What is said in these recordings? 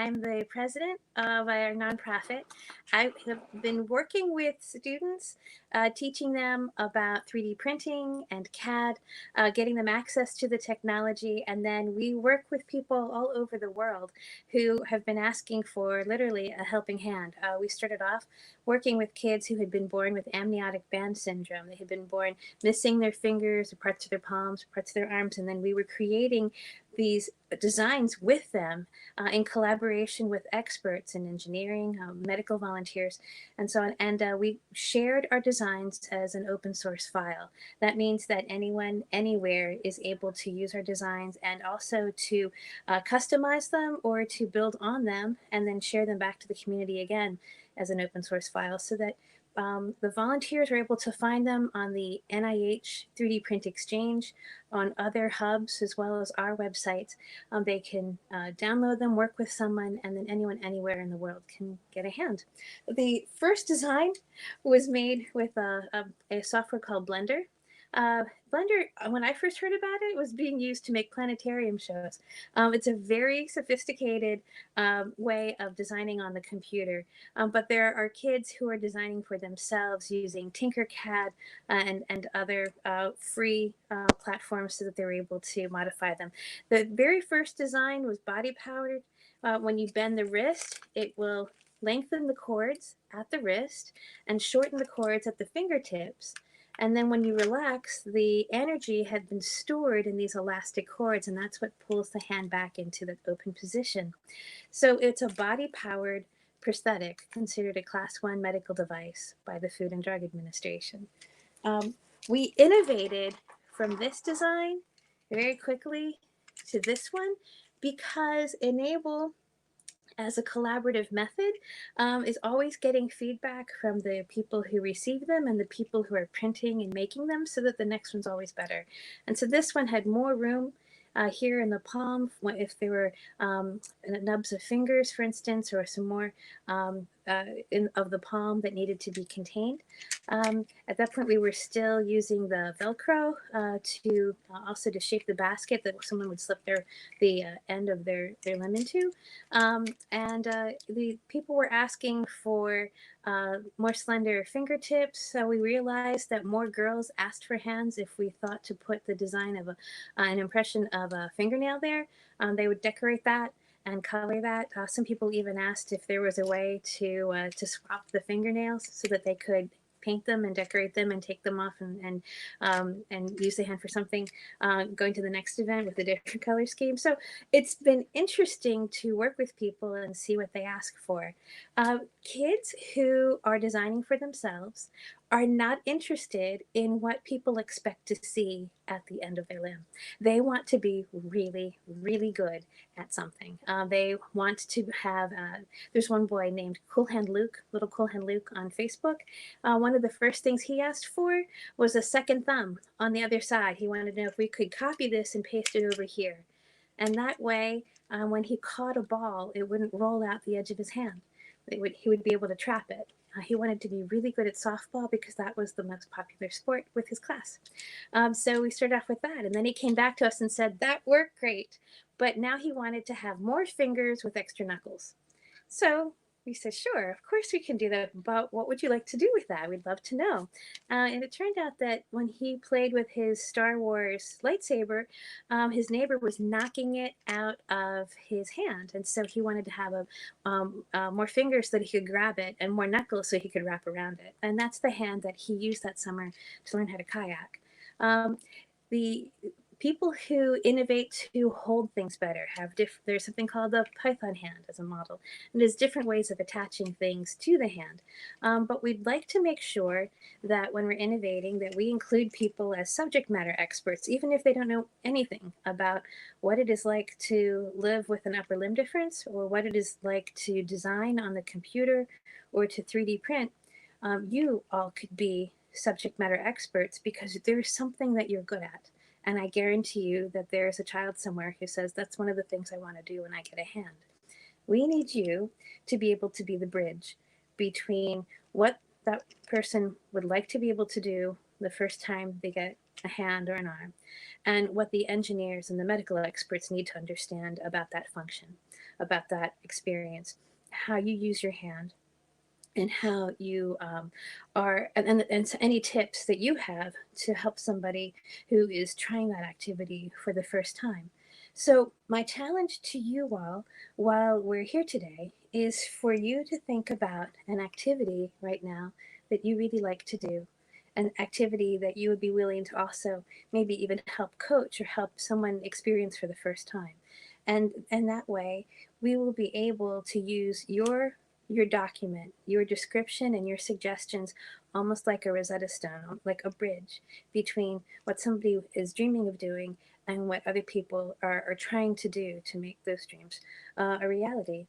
I'm the president of our nonprofit. I have been working with students, teaching them about 3D printing and CAD, getting them access to the technology. And then we work with people all over the world who have been asking for literally a helping hand. We started off working with kids who had been born with amniotic band syndrome. They had been born missing their fingers, parts of their palms, parts of their arms. And then we were creating these designs with them in collaboration with experts in engineering, medical volunteers, and so on. And we shared our designs as an open source file. That means that anyone, anywhere is able to use our designs and also to customize them or to build on them and then share them back to the community again as an open source file so that the volunteers are able to find them on the NIH 3D Print Exchange, on other hubs, as well as our websites. They can download them, work with someone, and then anyone anywhere in the world can get a hand. The first design was made with a software called Blender. Blender, when I first heard about it, was being used to make planetarium shows. It's a very sophisticated way of designing on the computer, but there are kids who are designing for themselves using Tinkercad and other free platforms so that they're able to modify them. The very first design was body powered. When you bend the wrist, it will lengthen the cords at the wrist and shorten the cords at the fingertips. And then when you relax, the energy had been stored in these elastic cords, and that's what pulls the hand back into the open position. So it's a body-powered prosthetic considered a Class 1 medical device by the Food and Drug Administration. We innovated from this design very quickly to this one because e-NABLE as a collaborative method is always getting feedback from the people who receive them and the people who are printing and making them so that the next one's always better. And so this one had more room here in the palm, if there were nubs of fingers, for instance, or some more of the palm that needed to be contained. At that point, we were still using the Velcro to also to shape the basket that someone would slip the end of their limb into. The people were asking for more slender fingertips. So we realized that more girls asked for hands if we thought to put the design of an impression of a fingernail there. They would decorate that and color that. Some people even asked if there was a way to swap the fingernails so that they could paint them and decorate them and take them off and use the hand for something going to the next event with a different color scheme. So it's been interesting to work with people and see what they ask for. Kids who are designing for themselves are not interested in what people expect to see at the end of their limb. They want to be really, really good at something. They want to have, there's one boy named Cool Hand Luke, little Cool Hand Luke on Facebook. One of the first things he asked for was a second thumb on the other side. He wanted to know if we could copy this and paste it over here. And that way, when he caught a ball, it wouldn't roll out the edge of his hand. He would be able to trap it. He wanted to be really good at softball because that was the most popular sport with his class. So we started off with that. And then he came back to us and said, that worked great. But now he wanted to have more fingers with extra knuckles. So we said, sure, of course we can do that. But what would you like to do with that? We'd love to know. And it turned out that when he played with his Star Wars lightsaber, his neighbor was knocking it out of his hand. And so he wanted to have more fingers so that he could grab it and more knuckles so he could wrap around it. And that's the hand that he used that summer to learn how to kayak. The people who innovate to hold things better have there's something called the Python hand as a model, and there's different ways of attaching things to the hand. But we'd like to make sure that when we're innovating that we include people as subject matter experts, even if they don't know anything about what it is like to live with an upper limb difference or what it is like to design on the computer or to 3D print. You all could be subject matter experts because there's something that you're good at. And I guarantee you that there's a child somewhere who says, that's one of the things I want to do when I get a hand. We need you to be able to be the bridge between what that person would like to be able to do the first time they get a hand or an arm, and what the engineers and the medical experts need to understand about that function, about that experience, how you use your hand, and how you and any tips that you have to help somebody who is trying that activity for the first time. So my challenge to you all while we're here today is for you to think about an activity right now that you really like to do, an activity that you would be willing to also maybe even help coach or help someone experience for the first time. And that way we will be able to use your document, your description, and your suggestions almost like a Rosetta Stone, like a bridge between what somebody is dreaming of doing and what other people are trying to do to make those dreams a reality.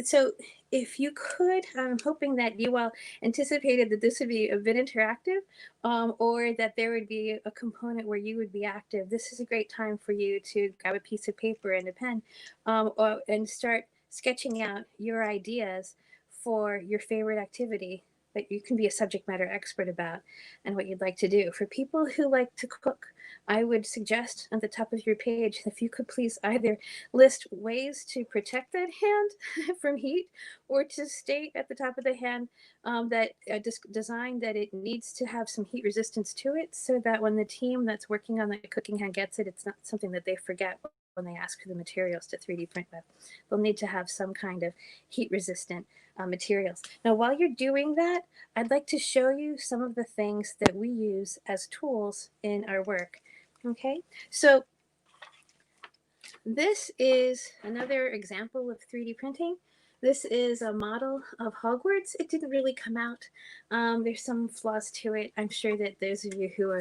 So, if you could, I'm hoping that you all anticipated that this would be a bit interactive, or that there would be a component where you would be active. This is a great time for you to grab a piece of paper and a pen, and start sketching out your ideas for your favorite activity that you can be a subject matter expert about and what you'd like to do. For people who like to cook, I would suggest at the top of your page if you could please either list ways to protect that hand from heat, or to state at the top of the hand that design that it needs to have some heat resistance to it, so that when the team that's working on the cooking hand gets it, it's not something that they forget when they ask for the materials to 3D print with. They'll need to have some kind of heat resistant materials. Now, while you're doing that, I'd like to show you some of the things that we use as tools in our work. Okay, so this is another example of 3D printing. This is a model of Hogwarts. It didn't really come out. There's some flaws to it. I'm sure that those of you who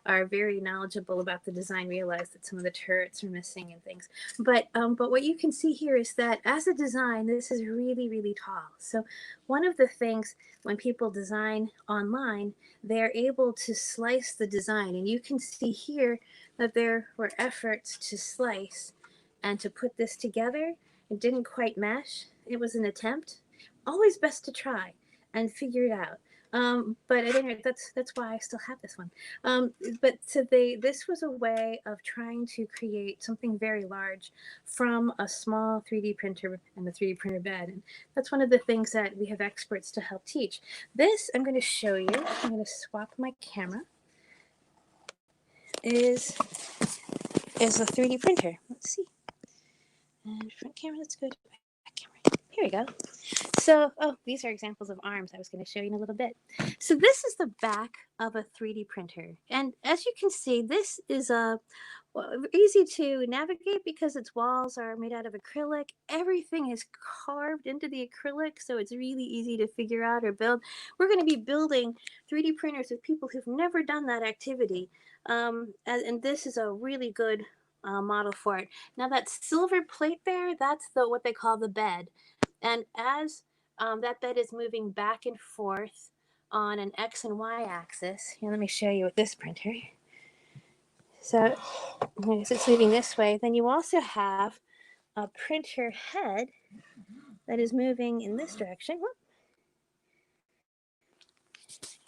are very knowledgeable about the design realize that some of the turrets are missing and things. But what you can see here is that as a design, this is really, really tall. So one of the things when people design online, they're able to slice the design. And you can see here that there were efforts to slice and to put this together. It didn't quite mesh. It was an attempt. Always best to try and figure it out. But at any rate, that's why I still have this one. But so this was a way of trying to create something very large from a small 3D printer and a 3D printer bed. And that's one of the things that we have experts to help teach. This I'm going to show you. I'm going to swap my camera. Is a 3D printer. Let's see. And front camera, let's go to back camera. Here we go. So, these are examples of arms I was going to show you in a little bit. So this is the back of a 3D printer. And as you can see, this is easy to navigate because its walls are made out of acrylic. Everything is carved into the acrylic, so it's really easy to figure out or build. We're going to be building 3D printers with people who've never done that activity. And this is a really good model for it. Now that silver plate there, that's what they call the bed. And as that bed is moving back and forth on an X and Y axis, here, let me show you with this printer. So as it's moving this way, then you also have a printer head that is moving in this direction.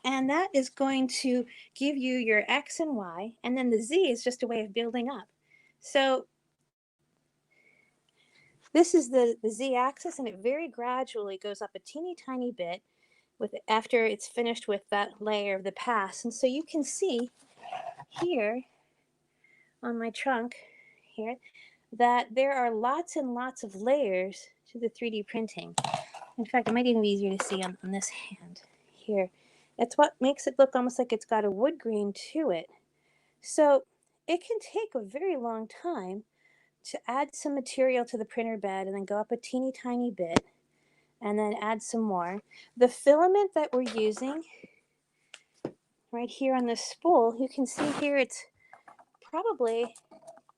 And that is going to give you your X and Y, and then the Z is just a way of building up. So this is the Z axis, and it very gradually goes up a teeny tiny bit after it's finished with that layer of the pass. And so you can see here on my trunk here that there are lots and lots of layers to the 3D printing. In fact, it might even be easier to see on this hand here. That's what makes it look almost like it's got a wood grain to it. So it can take a very long time to add some material to the printer bed and then go up a teeny tiny bit and then add some more. The filament that we're using right here on this spool, you can see here it's probably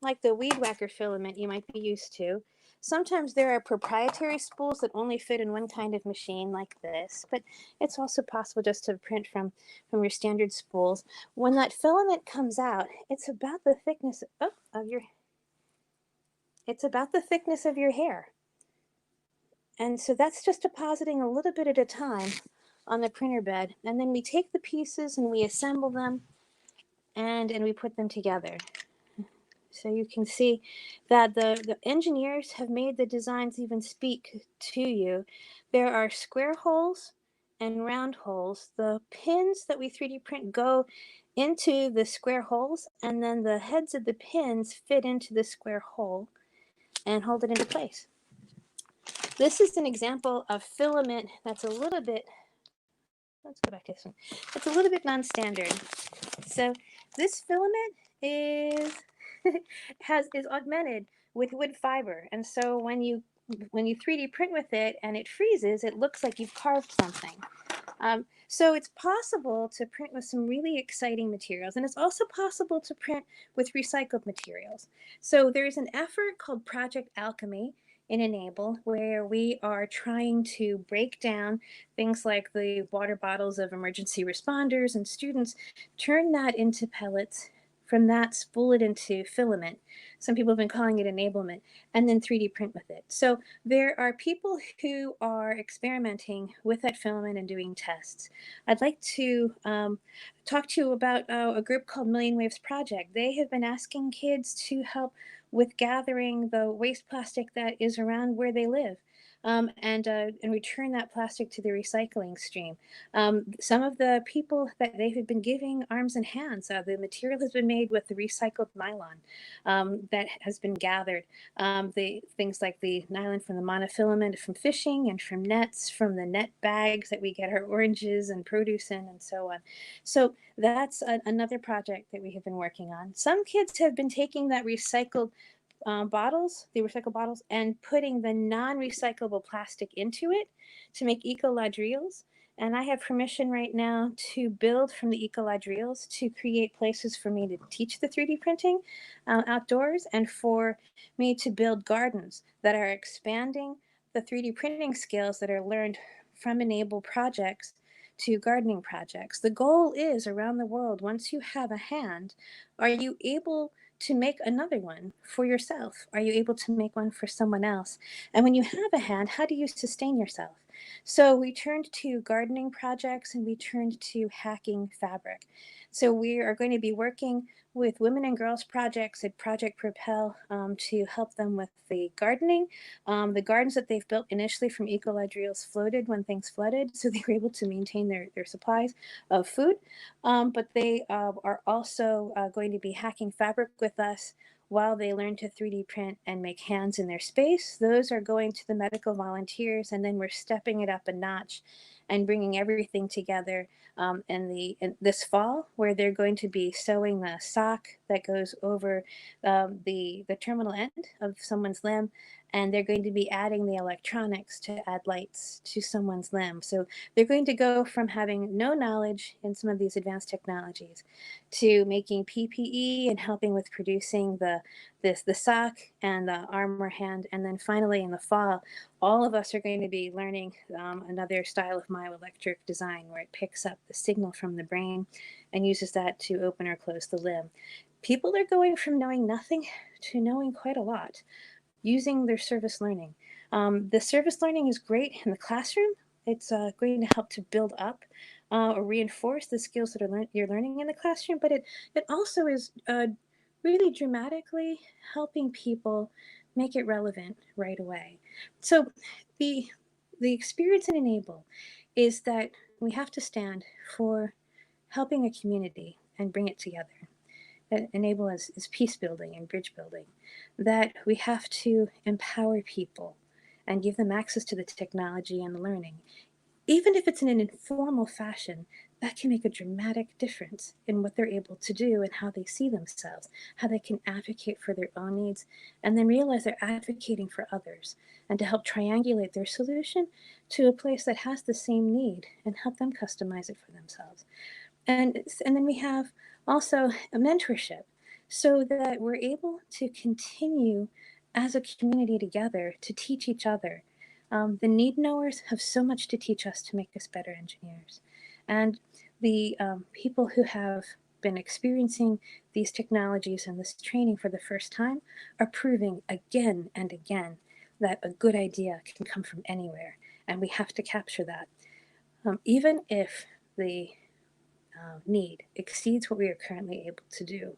like the weed whacker filament you might be used to. Sometimes there are proprietary spools that only fit in one kind of machine like this, but it's also possible just to print from your standard spools. When that filament comes out, it's about the thickness of your hair. And so that's just depositing a little bit at a time on the printer bed. And then we take the pieces and we assemble them and we put them together. So you can see that the engineers have made the designs even speak to you. There are square holes and round holes. The pins that we 3D print go into the square holes, and then the heads of the pins fit into the square hole and hold it into place. This is an example of filament that's a little bit, let's go back to this one. It's a little bit non-standard. So this filament is is augmented with wood fiber, and so when you 3D print with it and it freezes, it looks like you've carved something. So it's possible to print with some really exciting materials, and it's also possible to print with recycled materials. So there's an effort called Project Alchemy in e-NABLE, where we are trying to break down things like the water bottles of emergency responders and students, turn that into pellets, from that spool it into filament. Some people have been calling it enablement, and then 3D print with it. So there are people who are experimenting with that filament and doing tests. I'd like to talk to you about a group called Million Waves Project. They have been asking kids to help with gathering the waste plastic that is around where they live. And return that plastic to the recycling stream. Some of the people that they have been giving arms and hands, the material has been made with the recycled nylon that has been gathered. The things like the nylon from the monofilament from fishing and from nets, from the net bags that we get our oranges and produce in, and so on. So that's another project that we have been working on. Some kids have been taking that recycled bottles, the recycled bottles, and putting the non-recyclable plastic into it to make eco-lodge And I have permission right now to build from the eco-lodge to create places for me to teach the 3D printing outdoors, and for me to build gardens that are expanding the 3D printing skills that are learned from e-NABLE projects to gardening projects. The goal is, around the world, once you have a hand, are you able to make another one for yourself? Are you able to make one for someone else? And when you have a hand, how do you sustain yourself? So we turned to gardening projects, and we turned to hacking fabric. So we are going to be working with women and girls projects at Project Propel to help them with the gardening. The gardens that they've built initially from eco-lodge floated when things flooded, so they were able to maintain their supplies of food. But they are also going to be hacking fabric with us while they learn to 3D print and make hands in their space. Those are going to the medical volunteers, and then we're stepping it up a notch and bringing everything together in this fall, where they're going to be sewing the sock that goes over the terminal end of someone's limb, and they're going to be adding the electronics to add lights to someone's limb. So they're going to go from having no knowledge in some of these advanced technologies to making PPE and helping with producing the sock and the arm or hand. And then finally in the fall, all of us are going to be learning another style of myoelectric design, where it picks up the signal from the brain and uses that to open or close the limb. People are going from knowing nothing to knowing quite a lot using their service learning. The service learning is great in the classroom. It's going to help to build up or reinforce the skills that you're learning in the classroom, but it also is really dramatically helping people make it relevant right away. So the experience in e-NABLE is that we have to stand for helping a community and bring it together. That e-NABLE is peace building and bridge building, that we have to empower people and give them access to the technology and the learning. Even if it's in an informal fashion, that can make a dramatic difference in what they're able to do and how they see themselves, how they can advocate for their own needs, and then realize they're advocating for others, and to help triangulate their solution to a place that has the same need and help them customize it for themselves. And then we have also a mentorship, so that we're able to continue as a community together to teach each other. The need knowers have so much to teach us to make us better engineers. And the people who have been experiencing these technologies and this training for the first time are proving again and again that a good idea can come from anywhere, and we have to capture that. Even if the need exceeds what we are currently able to do,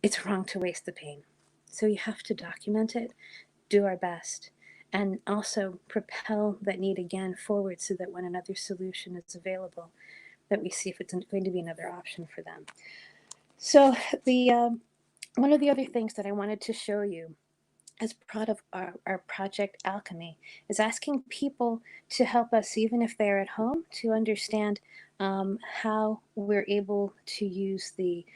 it's wrong to waste the pain. So you have to document it, do our best, and also propel that need again forward so that when another solution is available, that we see if it's going to be another option for them. So the one of the other things that I wanted to show you as part of our project Alchemy is asking people to help us, even if they're at home, to understand how we're able to use the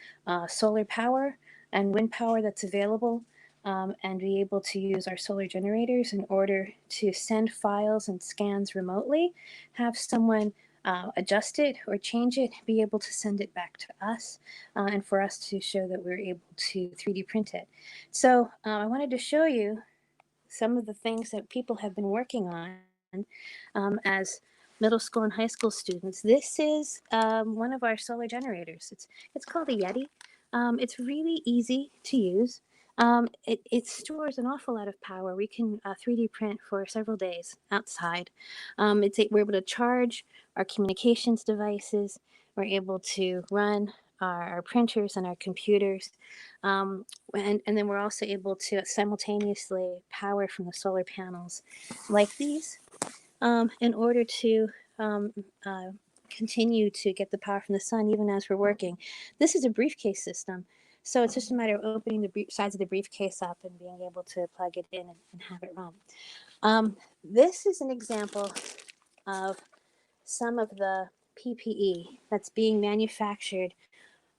solar power and wind power that's available, and be able to use our solar generators in order to send files and scans remotely, have someone adjust it or change it, be able to send it back to us, and for us to show that we're able to 3D print it. So I wanted to show you some of the things that people have been working on as middle school and high school students. This is one of our solar generators. It's called a Yeti. It's really easy to use. It stores an awful lot of power. We can 3D print for several days outside. We're able to charge our communications devices. We're able to run our printers and our computers. And then we're also able to simultaneously power from the solar panels like these in order to um, uh, continue to get the power from the sun even as we're working. This is a briefcase system. So it's just a matter of opening the sides of the briefcase up and being able to plug it in and have it run. This is an example of some of the PPE that's being manufactured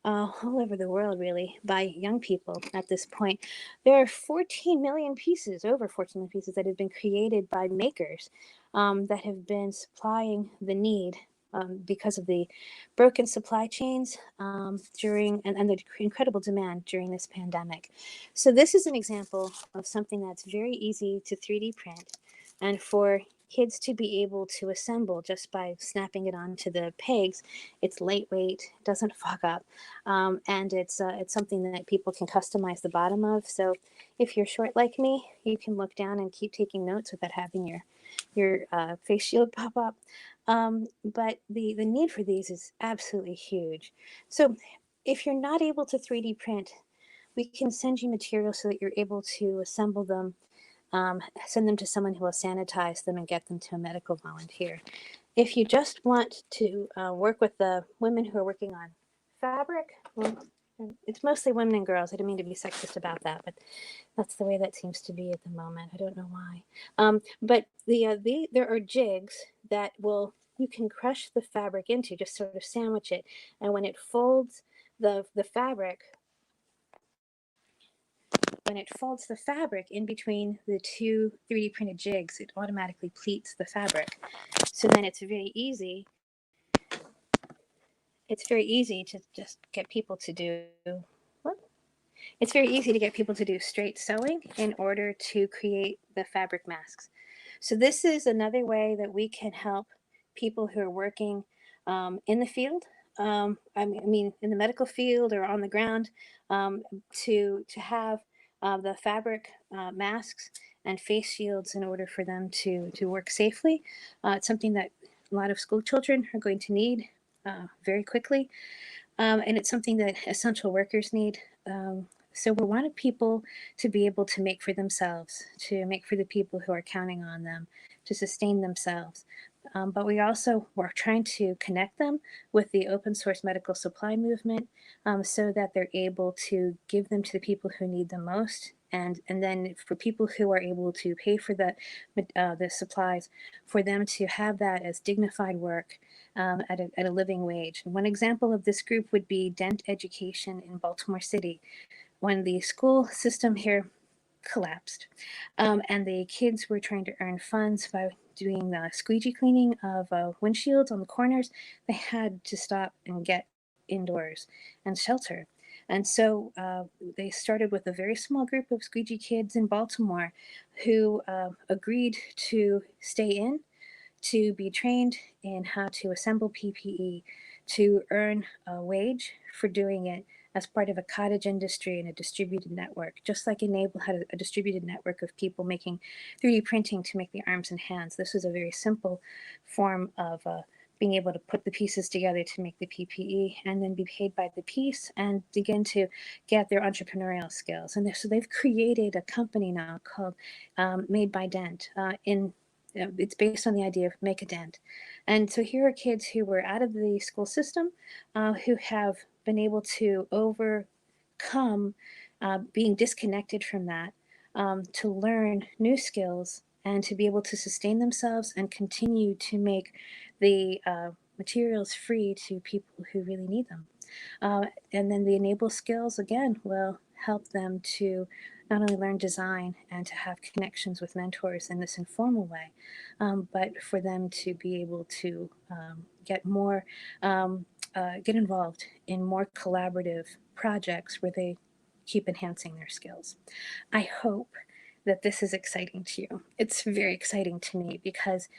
all over the world, really, by young people at this point. There are 14 million pieces, over 14 million pieces, that have been created by makers that have been supplying the need because of the broken supply chains and the incredible demand during this pandemic. So this is an example of something that's very easy to 3D print and for kids to be able to assemble just by snapping it onto the pegs. It's lightweight, doesn't fog up, and it's something that people can customize the bottom of. So if you're short like me, you can look down and keep taking notes without having your face shield pop up. But the need for these is absolutely huge. So if you're not able to 3D print, we can send you materials so that you're able to assemble them, send them to someone who will sanitize them and get them to a medical volunteer. If you just want to work with the women who are working on fabric, well, it's mostly women and girls. I didn't mean to be sexist about that, but that's the way that seems to be at the moment. I don't know why. But there are jigs that you can crush the fabric into, just sort of sandwich it, and when it folds the fabric, in between the two 3D printed jigs, it automatically pleats the fabric. So then it's very easy to just get people to do it's very easy to get people to do straight sewing in order to create the fabric masks. So this is another way that we can help people who are working in the field, I mean in the medical field or on the ground, to have the fabric masks and face shields in order for them to work safely. It's something that a lot of school children are going to need very quickly, and it's something that essential workers need. So we wanted people to be able to make for themselves, to make for the people who are counting on them, to sustain themselves. But we also were trying to connect them with the open source medical supply movement, so that they're able to give them to the people who need them most. And then for people who are able to pay for the supplies, for them to have that as dignified work at a living wage. And one example of this group would be Dent Education in Baltimore City. When the school system here collapsed, and the kids were trying to earn funds by doing the squeegee cleaning of windshields on the corners, they had to stop and get indoors and shelter. And so they started with a very small group of squeegee kids in Baltimore who agreed to stay in, to be trained in how to assemble PPE, to earn a wage for doing it as part of a cottage industry and a distributed network, just like e-NABLE had a distributed network of people making 3D printing to make the arms and hands. This was a very simple form of being able to put the pieces together to make the PPE and then be paid by the piece and begin to get their entrepreneurial skills. And so they've created a company now called Made by Dent. It's based on the idea of make a dent. And so here are kids who were out of the school system, who have been able to overcome being disconnected from that, to learn new skills and to be able to sustain themselves and continue to make the materials free to people who really need them. And then the enable skills, again, will help them to not only learn design and to have connections with mentors in this informal way, but for them to be able to get involved in more collaborative projects where they keep enhancing their skills. I hope that this is exciting to you. It's very exciting to me because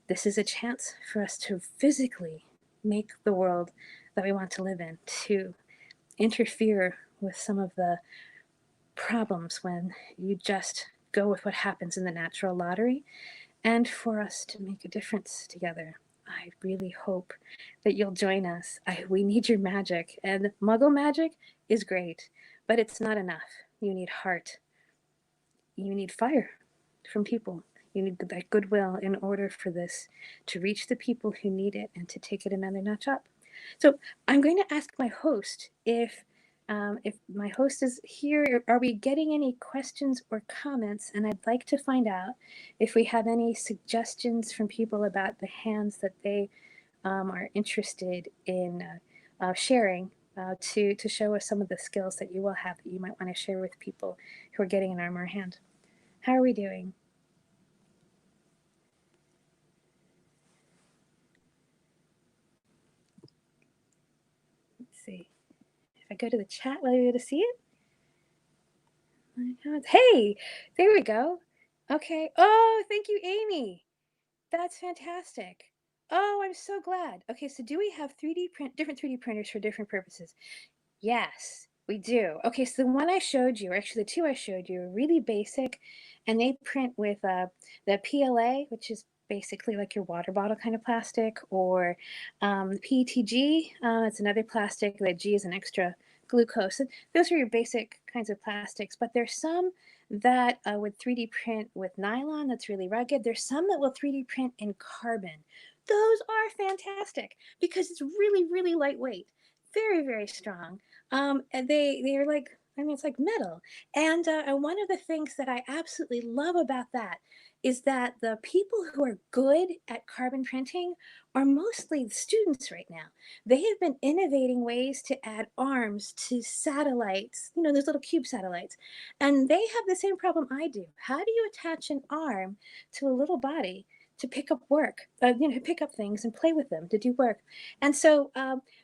this is a chance for us to physically make the world that we want to live in, to interfere with some of the problems when you just go with what happens in the natural lottery, and for us to make a difference together. I really hope that you'll join us. We need your magic, and Muggle magic is great, but it's not enough. You need heart. You need fire from people. You need that goodwill in order for this to reach the people who need it and to take it another notch up. So I'm going to ask my host if my host is here. Are we getting any questions or comments? And I'd like to find out if we have any suggestions from people about the hands that they are interested in sharing to show us some of the skills that you will have that you might want to share with people who are getting an arm or hand. How are we doing? Let's see. If I go to the chat, will I be able to see it? Hey, there we go. Okay. Oh, thank you, Amy. That's fantastic. Oh, I'm so glad. Okay, so do we have different 3D printers for different purposes? Yes, we do. Okay, so the one I showed you, or actually the two I showed you, are really basic, and they print with the PLA, which is basically like your water bottle kind of plastic, or PETG. It's another plastic. The G is an extra glucose. And those are your basic kinds of plastics, but there's some that would 3D print with nylon that's really rugged. There's some that will 3D print in carbon. Those are fantastic because it's really, really lightweight, very, very strong. And they're like, I mean, it's like metal. And one of the things that I absolutely love about that is that the people who are good at carbon printing are mostly students right now. They have been innovating ways to add arms to satellites, you know, those little cube satellites. And they have the same problem I do. How do you attach an arm to a little body to pick up work, pick up things and play with them to do work? And so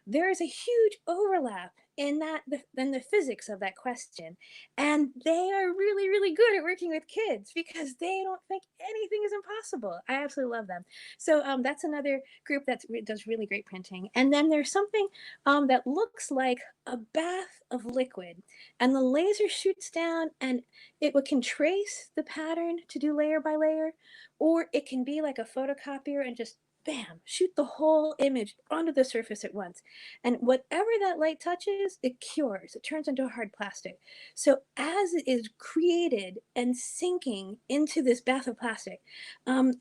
there is a huge overlap in the physics of that question, and they are really, really good at working with kids because they don't think anything is impossible. I absolutely love them. So that's another group that does really great printing. And then there's something that looks like a bath of liquid, and the laser shoots down and it can trace the pattern to do layer by layer, or it can be like a photocopier and just bam, shoot the whole image onto the surface at once. And whatever that light touches, it cures. It turns into a hard plastic. So as it is created and sinking into this bath of plastic,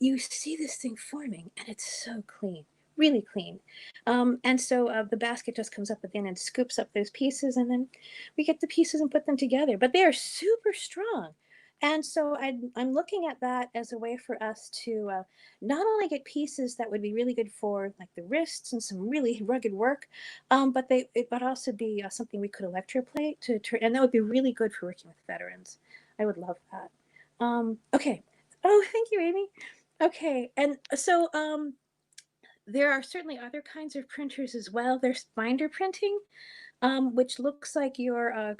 you see this thing forming, and it's so clean, really clean. And so the basket just comes up at the end and scoops up those pieces, and then we get the pieces and put them together. But they are super strong. And so I'm looking at that as a way for us to not only get pieces that would be really good for like the wrists and some really rugged work, but it would also be something we could electroplate and that would be really good for working with veterans. I would love that. Okay. Oh, thank you, Amy. Okay, and so there are certainly other kinds of printers as well. There's binder printing, which looks like you're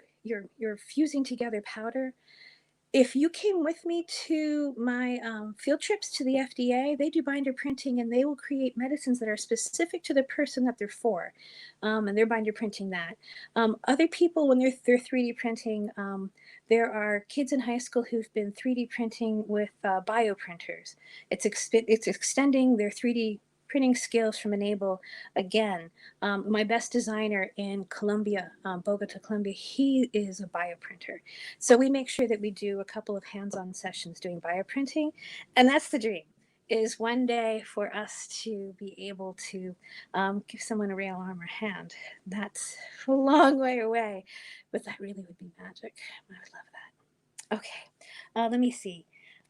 fusing together powder. If you came with me to my field trips to the FDA, they do binder printing and they will create medicines that are specific to the person that they're for. And they're binder printing that. Other people, when they're 3D printing, there are kids in high school who've been 3D printing with bioprinters. It's extending their 3D printing skills from e-NABLE again. My best designer in Colombia, Bogota, Colombia, he is a bioprinter. So we make sure that we do a couple of hands-on sessions doing bioprinting, and that's the dream, is one day for us to be able to give someone a real arm or hand. That's a long way away, but that really would be magic. I would love that. Okay, let me see.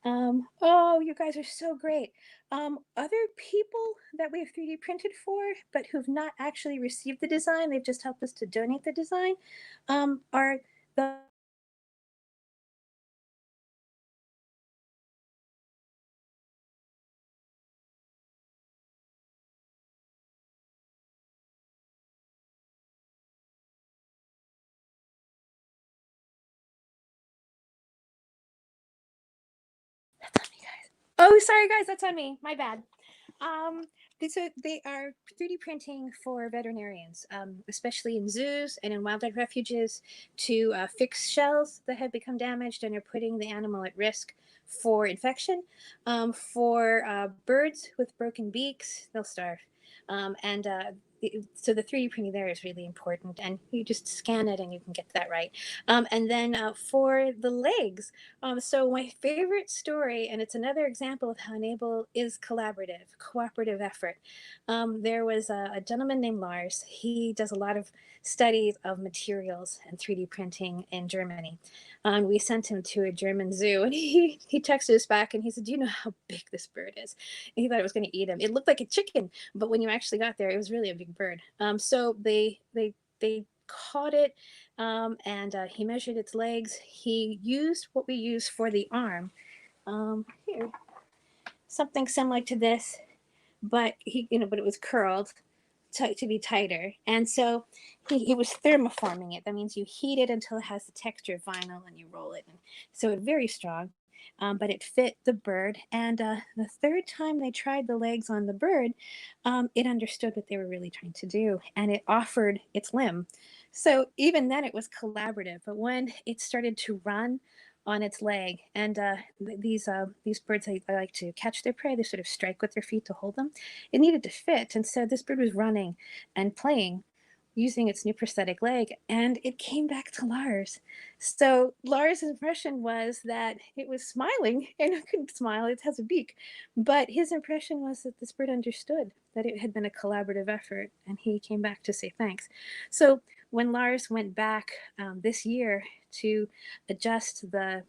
Oh, you guys are so great. Other people that we've 3D printed for, but who've not actually received the design, they've just helped us to donate the design, are the oh, sorry guys, that's on me. My bad. Um, so they are 3D printing for veterinarians, especially in zoos and in wildlife refuges, to fix shells that have become damaged and are putting the animal at risk for infection. For birds with broken beaks, they'll starve. And so the 3D printing there is really important, and you just scan it and you can get that right. And then for the legs, so my favorite story, and it's another example of how e-NABLE is collaborative, cooperative effort. There was a gentleman named Lars. He does a lot of studies of materials and 3D printing in Germany. We sent him to a German zoo, and he texted us back and he said, "Do you know how big this bird is?" And he thought it was going to eat him. It looked like a chicken, but when you actually got there, it was really a big bird. So they caught it, and he measured its legs. He used what we use for the arm, here, something similar to this, but but it was curled to be tighter. And so he was thermoforming it. That means you heat it until it has the texture of vinyl and you roll it. And so it's very strong, but it fit the bird. And the third time they tried the legs on the bird, it understood what they were really trying to do, and it offered its limb. So even then it was collaborative. But when it started to run on its leg, and these birds, they like to catch their prey. They sort of strike with their feet to hold them. It needed to fit, and so this bird was running and playing using its new prosthetic leg, and it came back to Lars. So Lars' impression was that it was smiling, and it couldn't smile, it has a beak. But his impression was that this bird understood that it had been a collaborative effort, and he came back to say thanks. So when Lars went back this year to adjust the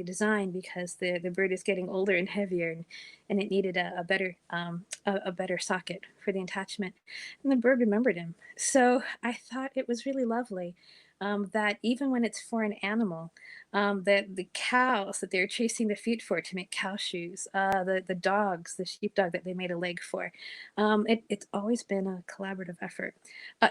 design, because the bird is getting older and heavier, and it needed a better socket for the attachment, and the bird remembered him. So I thought it was really lovely, that even when it's for an animal, that the cows that they're chasing the feet for to make cow shoes, the dogs, the sheepdog that they made a leg for, it's always been a collaborative effort.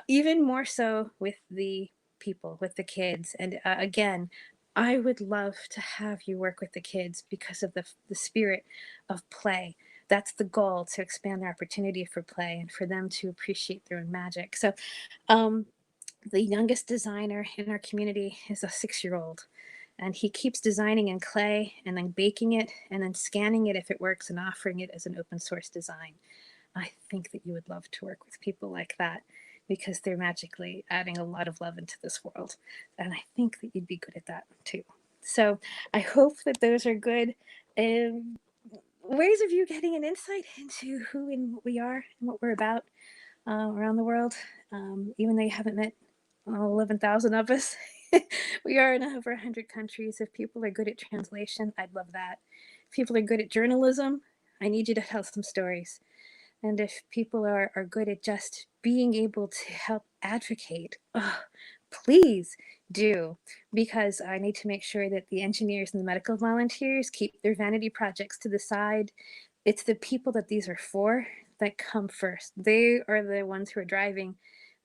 Even more so with the people, with the kids. And again, I would love to have you work with the kids because of the spirit of play. That's the goal, to expand their opportunity for play and for them to appreciate their own magic. So um, the youngest designer in our community is a 6-year-old, and he keeps designing in clay and then baking it and then scanning it if it works and offering it as an open source design. I think that you would love to work with people like that, because they're magically adding a lot of love into this world. And I think that you'd be good at that too. So I hope that those are good um, ways of you getting an insight into who and what we are and what we're about around the world. Even though you haven't met all 11,000 of us, we are in over 100 countries. If people are good at translation, I'd love that. If people are good at journalism, I need you to tell some stories. And if people are good at just being able to help advocate, oh, please do, because I need to make sure that the engineers and the medical volunteers keep their vanity projects to the side. It's the people that these are for that come first. They are the ones who are driving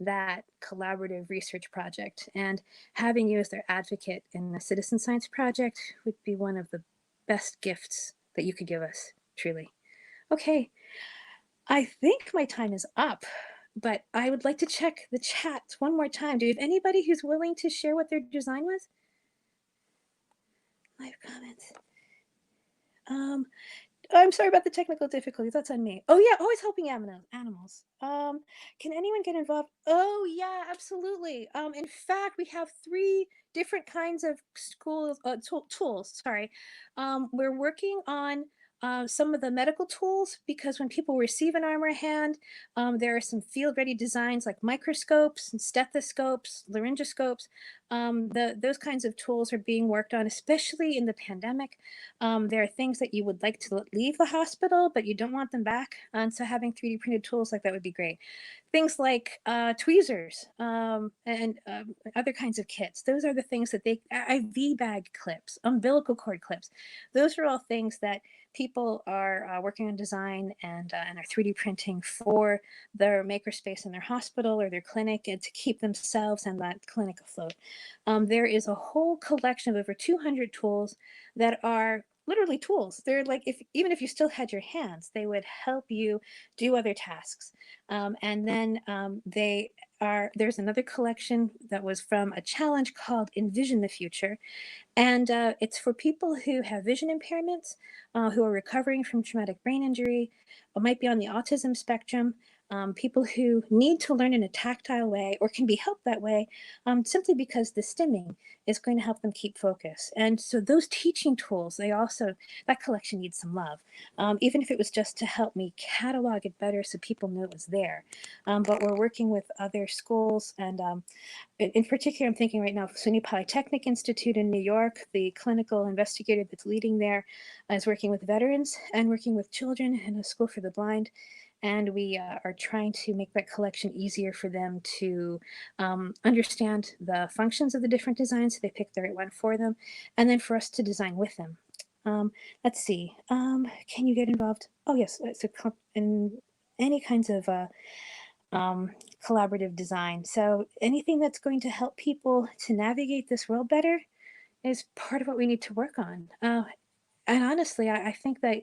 that collaborative research project. And having you as their advocate in the citizen science project would be one of the best gifts that you could give us, truly. Okay, I think my time is up, but I would like to check the chat one more time. Do you have anybody who's willing to share what their design was? Live comments. Um, I'm sorry about the technical difficulties. That's on me. Oh yeah, always helping animals. Can anyone get involved? Oh yeah, absolutely. In fact, we have three different kinds of tools. Sorry, we're working on some of the medical tools because when people receive an arm or hand, there are some field-ready designs like microscopes and stethoscopes, laryngoscopes. Those kinds of tools are being worked on, especially in the pandemic. There are things that you would like to leave the hospital, but you don't want them back. And so having 3D printed tools like that would be great. Things like tweezers and other kinds of kits. Those are the things that IV bag clips, umbilical cord clips. Those are all things that people are working on design and are 3D printing for their makerspace in their hospital or their clinic and to keep themselves and that clinic afloat. There is a whole collection of over 200 tools that are literally tools. They're like, if even if you still had your hands, they would help you do other tasks. And then there's another collection that was from a challenge called Envision the Future. And it's for people who have vision impairments, who are recovering from traumatic brain injury, or might be on the autism spectrum, people who need to learn in a tactile way or can be helped that way simply because the stimming is going to help them keep focus. And so those teaching tools, that collection needs some love, even if it was just to help me catalog it better so people knew it was there. But we're working with other schools and in particular, I'm thinking right now of SUNY Polytechnic Institute in New York. The clinical investigator that's leading there is working with veterans and working with children in a school for the blind. And we are trying to make that collection easier for them to understand the functions of the different designs so they pick the right one for them, and then for us to design with them. Let's see. Can you get involved? Oh, yes. In any kinds of um, collaborative design. So anything that's going to help people to navigate this world better is part of what we need to work on. And honestly, I think that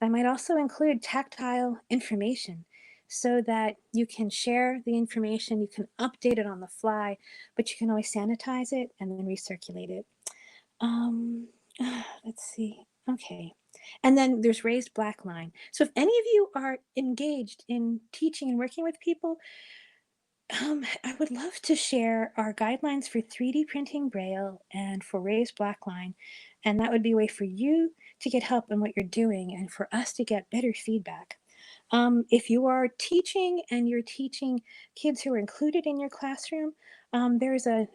might also include tactile information so that you can share the information, you can update it on the fly, but you can always sanitize it and then recirculate it. Um, let's see. Okay. And then there's raised black line. So if any of you are engaged in teaching and working with people, I would love to share our guidelines for 3D printing Braille and for raised blackline. And that would be a way for you to get help in what you're doing and for us to get better feedback. If you are teaching and you're teaching kids who are included in your classroom, there's the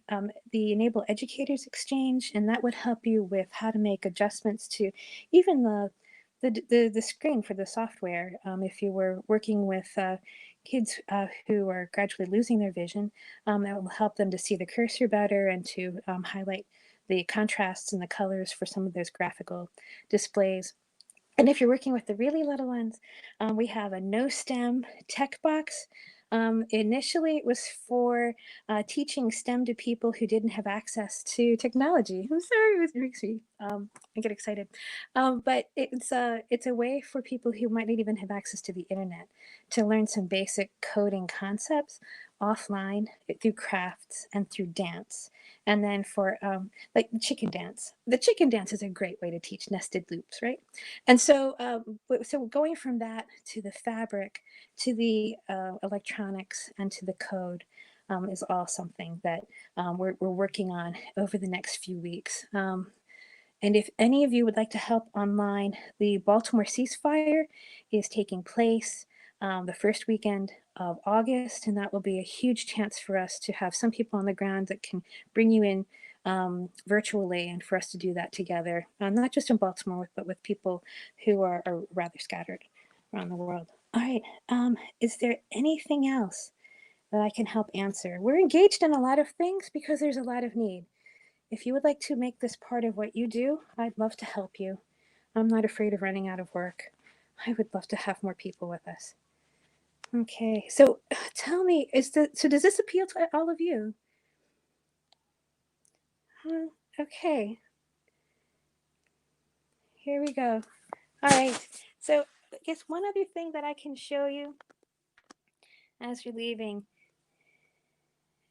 e-NABLE Educators Exchange, and that would help you with how to make adjustments to even the screen for the software. If you were working with kids who are gradually losing their vision, that will help them to see the cursor better and to highlight the contrasts and the colors for some of those graphical displays. And if you're working with the really little ones, we have a no STEM tech box. Initially, it was for teaching STEM to people who didn't have access to technology. I'm sorry, it makes me I get excited. But it's a way for people who might not even have access to the internet to learn some basic coding concepts offline through crafts and through dance. And then for like the chicken dance. The chicken dance is a great way to teach nested loops, right? And so, so going from that to the fabric, to the electronics, and to the code is all something that we're working on over the next few weeks. And if any of you would like to help online, the Baltimore ceasefire is taking place the first weekend of August, and that will be a huge chance for us to have some people on the ground that can bring you in virtually and for us to do that together, not just in Baltimore, but with people who are rather scattered around the world. All right, is there anything else that I can help answer? We're engaged in a lot of things because there's a lot of need. If you would like to make this part of what you do, I'd love to help you. I'm not afraid of running out of work. I would love to have more people with us. Okay, so tell me, so does this appeal to all of you? Okay, here we go. All right, so I guess one other thing that I can show you as you're leaving,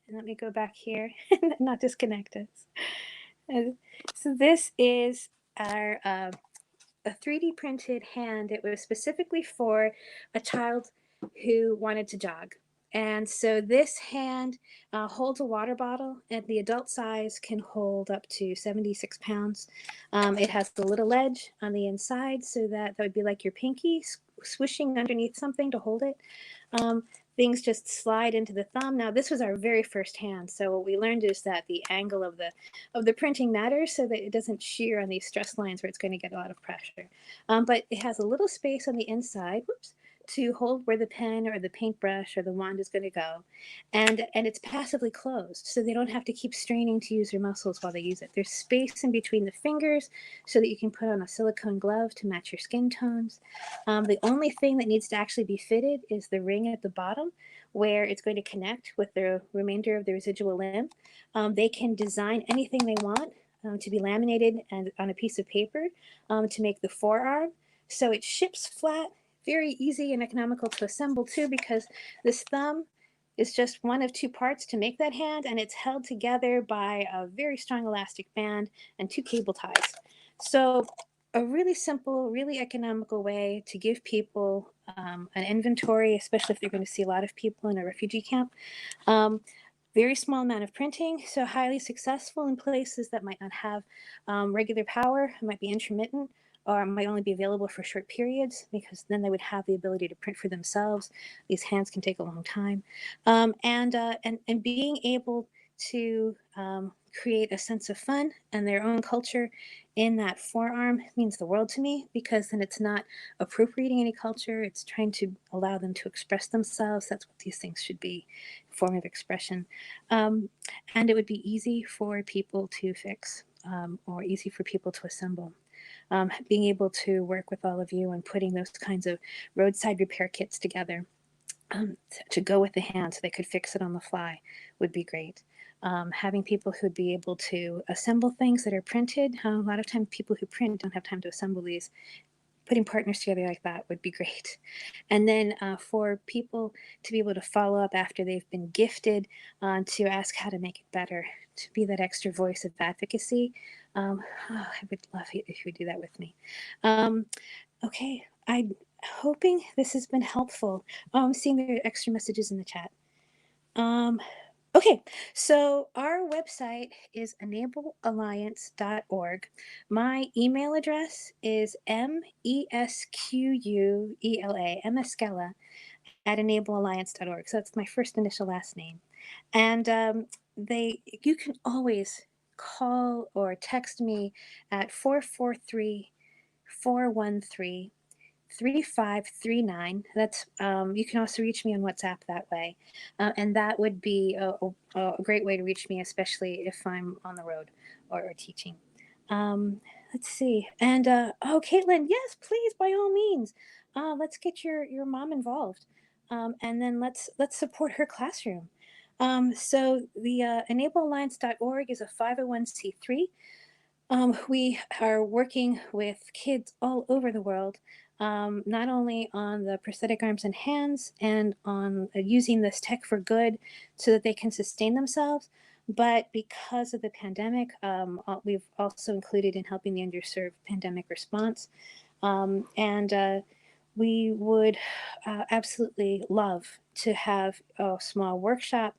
and let me go back here, not disconnect us. So this is our a 3D printed hand. It was specifically for a child who wanted to jog. And so this hand holds a water bottle, and the adult size can hold up to 76 pounds. It has a little ledge on the inside, so that would be like your pinky swishing underneath something to hold it. Um, Things just slide into the thumb. Now, this was our very first hand, so what we learned is that the angle of the printing matters, so that it doesn't shear on these stress lines where it's going to get a lot of pressure. But it has a little space on the inside. Whoops, to hold where the pen or the paintbrush or the wand is going to go, and it's passively closed, so they don't have to keep straining to use their muscles while they use it. There's space in between the fingers so that you can put on a silicone glove to match your skin tones. The only thing that needs to actually be fitted is the ring at the bottom, where it's going to connect with the remainder of the residual limb. They can design anything they want to be laminated and on a piece of paper to make the forearm. So it ships flat, very easy and economical to assemble too, because this thumb is just one of two parts to make that hand, and it's held together by a very strong elastic band and two cable ties. So a really simple, really economical way to give people an inventory, especially if they're going to see a lot of people in a refugee camp. Um, Very small amount of printing, so highly successful in places that might not have regular power, might be intermittent, or might only be available for short periods, because then they would have the ability to print for themselves. These hands can take a long time. And being able to create a sense of fun and their own culture in that forearm means the world to me, because then it's not appropriating any culture, it's trying to allow them to express themselves. That's what these things should be, form of expression. Um, and it would be easy for people to fix, or easy for people to assemble. Being able to work with all of you and putting those kinds of roadside repair kits together to go with the hand so they could fix it on the fly would be great. Having people who'd be able to assemble things that are printed. A lot of times people who print don't have time to assemble these. Putting partners together like that would be great. And then for people to be able to follow up after they've been gifted, to ask how to make it better, to be that extra voice of advocacy. I would love it if you would do that with me. Okay, I'm hoping this has been helpful. I'm seeing there are extra messages in the chat. Okay, so our website is enablealliance.org. My email address is mesquela, at enablealliance.org. So that's my first initial last name. And you can always call or text me at 443 413 3539. That's you can also reach me on WhatsApp that way, and that would be a great way to reach me, especially if I'm on the road or teaching. Let's see, and Caitlin, yes, please, by all means, let's get your mom involved, and then let's support her classroom. So the enablealliance.org is a 501c3. We are working with kids all over the world, not only on the prosthetic arms and hands and on using this tech for good so that they can sustain themselves, but because of the pandemic, we've also included in helping the underserved pandemic response. And we would absolutely love to have a small workshop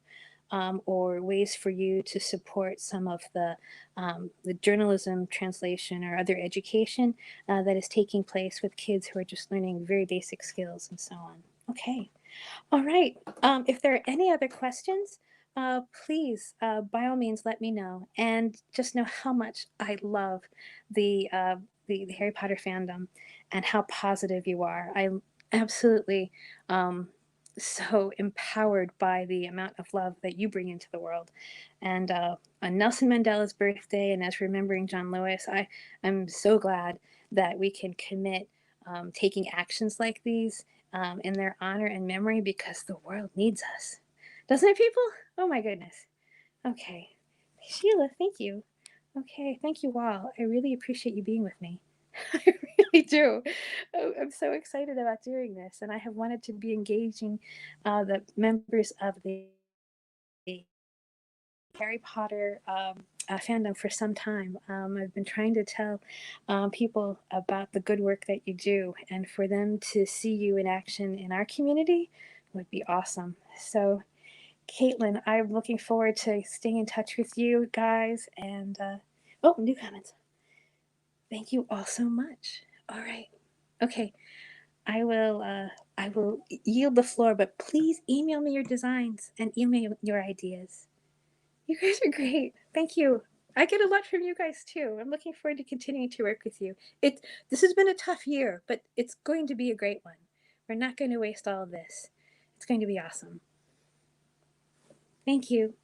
or ways for you to support some of the journalism, translation, or other education that is taking place with kids who are just learning very basic skills and so on. Okay. All right. If there are any other questions, please, by all means, let me know. And just know how much I love the Harry Potter fandom and how positive you are. I'm absolutely so empowered by the amount of love that you bring into the world. And on Nelson Mandela's birthday, and as remembering John Lewis, I'm so glad that we can commit taking actions like these in their honor and memory, because the world needs us. Doesn't it, people? Oh my goodness. Okay. Sheila, thank you. Okay, thank you all. I really appreciate you being with me. I really do. Oh, I'm so excited about doing this, and I have wanted to be engaging the members of the Harry Potter fandom for some time. I've been trying to tell people about the good work that you do, and for them to see you in action in our community would be awesome. So, Caitlin, I'm looking forward to staying in touch with you guys. And oh, new comments. Thank you all so much. All right. Okay. I will yield the floor, but please email me your designs and email your ideas. You guys are great. Thank you. I get a lot from you guys too. I'm looking forward to continuing to work with you. This has been a tough year, but it's going to be a great one. We're not going to waste all of this. It's going to be awesome. Thank you.